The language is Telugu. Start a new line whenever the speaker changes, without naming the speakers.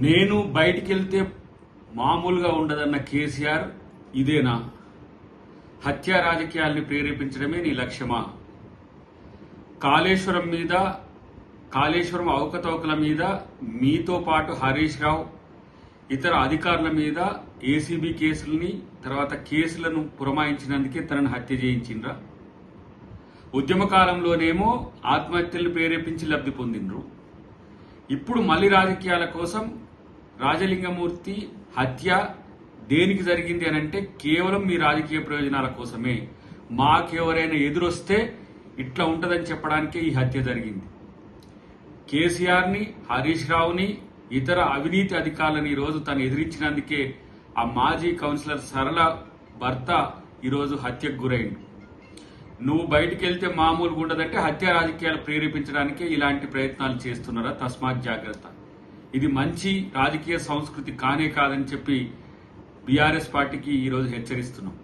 నేను బయటికి వెళ్తే మామూలుగా ఉండదన్న కేసీఆర్ ఇదేనా? హత్యా రాజకీయాల్ని ప్రేరేపించడమే నీ లక్ష్యమా? కాళేశ్వరం అవకతవకల మీద మీతో పాటు హరీష్ రావు ఇతర అధికారుల మీద ఏసీబీ కేసుల్ని తర్వాత కేసులను పురమాయించినందుకే తనను హత్య చేయించిండ్రా? ఉద్యమ కాలంలోనేమో ఆత్మహత్యలను ప్రేరేపించి లబ్ధి పొందిండ్రు. ఇప్పుడు మళ్లీ రాజకీయాల కోసం రాజలింగమూర్తి హత్య దేనికి జరిగింది అని అంటే కేవలం మీ రాజకీయ ప్రయోజనాల కోసమే. మాకెవరైనా ఎదురొస్తే ఇట్లా ఉంటదని చెప్పడానికే ఈ హత్య జరిగింది. కేసీఆర్ని, హరీష్ రావుని, ఇతర అవినీతి అధికారులను ఈరోజు తను ఎదిరించినందుకే ఆ మాజీ కౌన్సిలర్ సరళ భర్త ఈరోజు హత్యకు గురైండు. నువ్వు బయటికి వెళ్తే మామూలుగా ఉండదంటే హత్య రాజకీయాలు ప్రేరేపించడానికే ఇలాంటి ప్రయత్నాలు చేస్తున్నారా? తస్మాత్ జాగ్రత్త. ఇది మంచి రాజకీయ సంస్కృతి కానే కాదని చెప్పి బీఆర్ఎస్ పార్టీకి ఈరోజు హెచ్చరిస్తున్నాం.